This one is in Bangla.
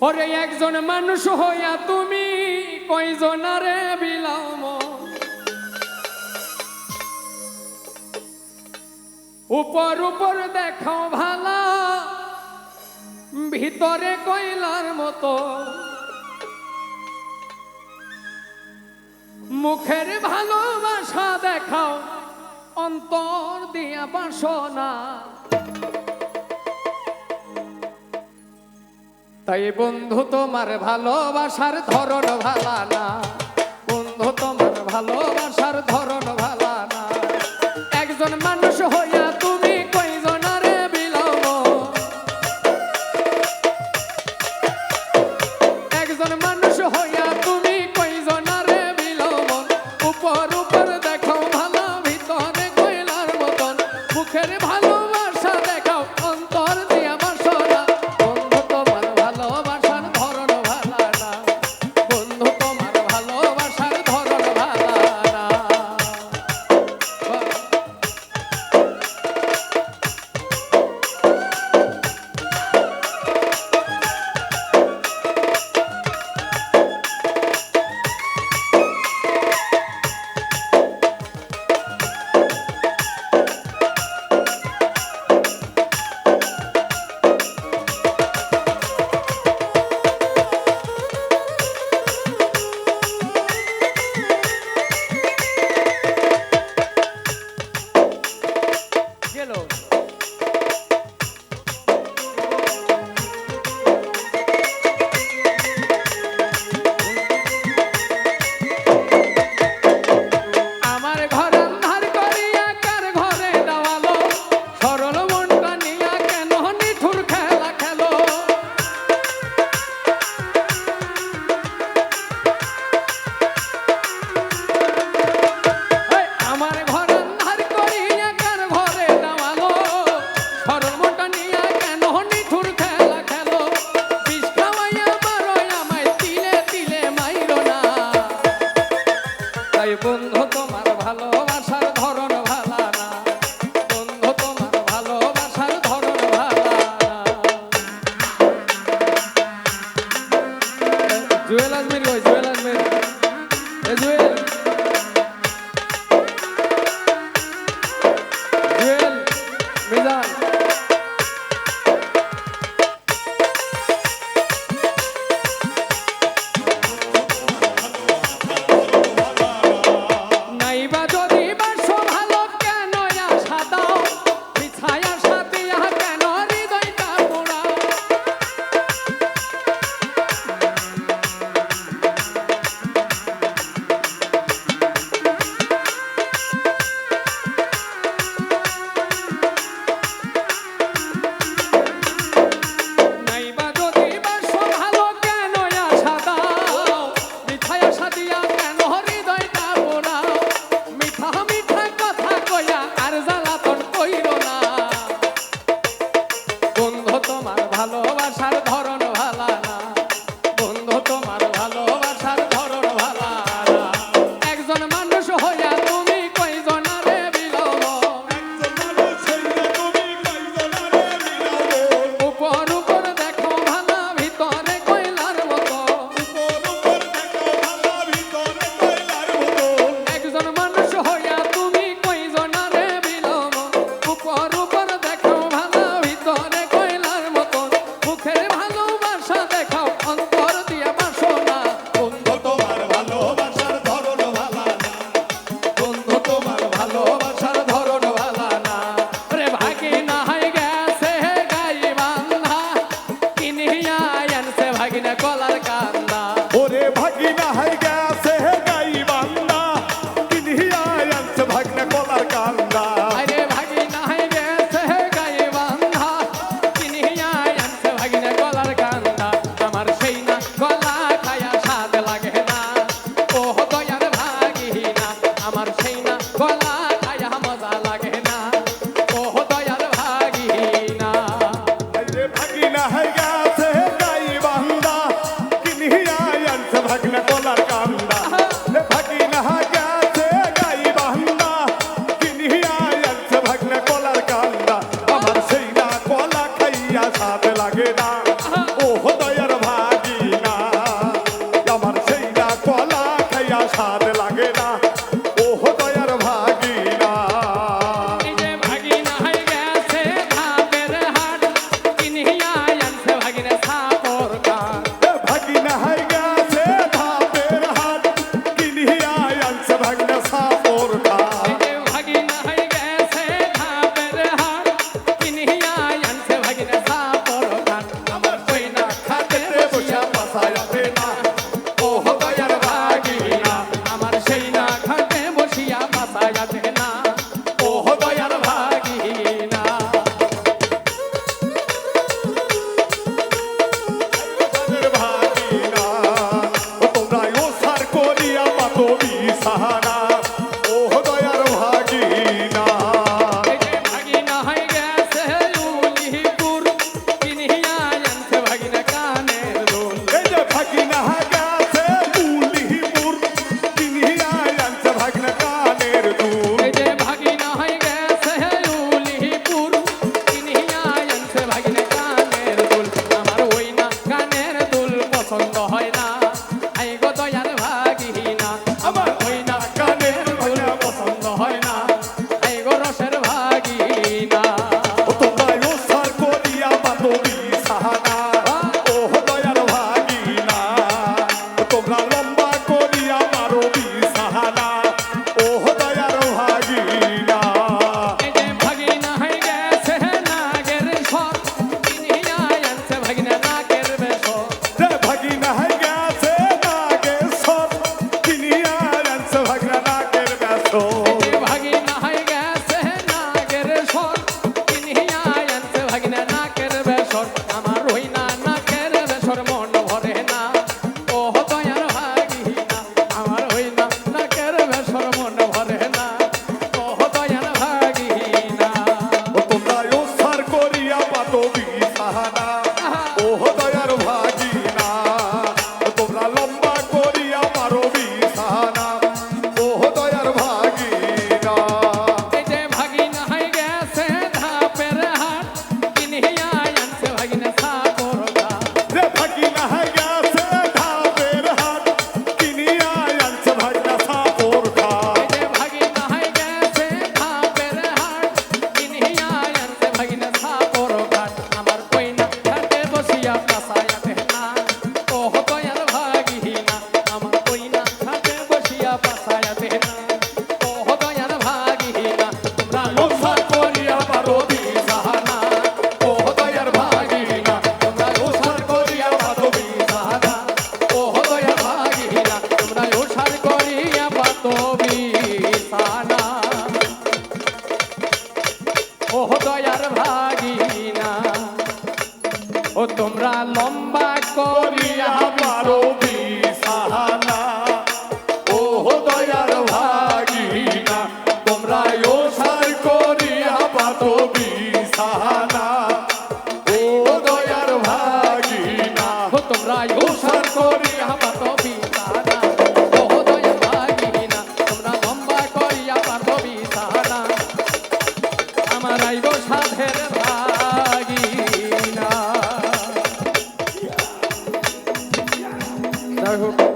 ওরে একজন মানুষ হইয়া তুমি কয়জনারে বিলাও উপর উপর দেখাও ভালা ভিতরে কয়লার মতো মুখের ভালোবাসা দেখাও অন্তর দিয়া বাসনা তাই বন্ধু তোমার ভালোবাসার ধরন ভালা না বন্ধু তোমার ভালোবাসার ধরন ভালা না একজন মানুষ হইয়া তুমি কয়জনারে বিলাও একজন মানুষ হইয়া তুমি কয়জনারে বিলাও উপর উপর দেখো ভালো ভিতরে কয়লার মতন মুখের ভালোবাসা দেখাও অন্তর দিয়া বাসনা বন্ধু তোমার ভালোবাসার ধরন ভালা না বন্ধু তোমার ভালোবাসার ধরন ভালা না বন্ধু তোমার ভালোবাসার ধরন ভালা না বন্ধু তোমার ভালোবাসার ধরন ভালা না জুয়েল আজমির কই জুয়েল আজমির এ জুয়েল জুয়েল মিজান ভালোবাসার ধরন ভালা না বন্ধু তোমার ভালোবাসার ধরন ভালা না একজন মানুষ হইয়া তুমি কয়জনারে বিলাও উপর উপর দেখো ভালা ভিতরে কয়লার মতো একজন মানুষ হইয়া তুমি কয়জনারে বিলাও উপর উপর দেখো ভালা ভিতরে মুখের ভালোবাসা দেখাও অন্তর দিয়া বাসনা বন্ধু তোমার ভালোবাসার ধরন ভালা না বন্ধু তোমার ভালোবাসার ধরন ভালা না রে ভাগি না হয় গেছে গাই বান্ধা কিনিয়া আনছে ভাগিনা কলার কান্দা ওরে ভাগিনা হয় গেছে গাই বান্ধা কিনিয়া আনছে ভাগিনা কলার কান্দা আরে ভাগিনা হয় গেছে গাই বান্ধা কিনিয়া আনছে ভাগিনা কলার কান্দা আমার সেই না গলা খায়া স্বাদ লাগে না ও দয়ার ভাগিনা আমার সেই না গলা খায়া মজা লাগে না ও দয়ার ভাগিনা আরে ভাগিনা হয় গেছে গাই বান্ধা পছন্দ হয় না আই গো দয়ার ভাগিনা আমার হই না কানের ফুল পছন্দ হয় না আই গো রসের ভাগিনা ও তোমরা ওসার করিয়া বাতো বিছানা ও দয়ার ভাগিনা ও তোমরা লম্বা করিয়া মারো বিছানা ও দয়ার ভাগিনা এই যে ভাগিনা হয়ে গেছে নাগের সর কিনিয়া আনছে ভাগিনা নাগের বেশর রে ভাগিনা হয়ে গেছে নাগে সর কিনিয়া আনছে ভাগনা নাগের বেশো ভাগিনা হয়ে গেছে নাগের সর কিনিয়া আনছে ভাগিনা নাকের বেসর আমার হই না নাকের বেসর মন ভরে না ও দয়ার ভাগিনা আমার হই না নাকের বেসর মন ভরে না ও দয়ার ভাগিনা ও তোমরা ওসার করিয়া বাতো বিছানা ও দয়ার ভাগিনা ও তোমরা লম্বা করিয়া মারো বিছানা ও দয়ার ভাগিনা এই যে ভাগিনা হয়ে গেছে ধাপের হাট কিনিয়া আনছে ভাগিনা সাপর রে ভাগিনা হয়ে গেছে ধাপের হাট কিনিয়া আনছে ভাগনা সাপোর খা এই যে ভাগিনা হয়ে গেছে ধাপের হাট কিনিয়া আনছে ভাগিনা সাপর ঘাট আমার কইনা ঘাটে বসিয়া পাসায়া দেনা ও দয়ার ভাগিনা আমার কইনা ঘাটে বসিয়া পাসায়া দেনা ও দয়ার ভাগিনা তোমরা লোসার করিয়া পারো বিছানা ও দয়ার ভাগিনা তোমরা লোসার করিয়া পারো বিছানা ও দয়ার ভাগিনা তোমরা লোসার করিয়া পারো বিছানা ও দয়ার ভাগিনা ও তোমরা লম্বা করিয়া মারো বিছানা ও দয়ার ভাগিনা তোমরা ওসার করিয়া বাতো বিছানা ও দয়ার ভাগিনা ও তোমরা ওসার করিয়া পাতো বিছানা ও দয়ার ভাগিনা তোমরা লম্বা করিয়া পাতো বিছানা আমার আইব সাধের ভাগিনা যাই হোক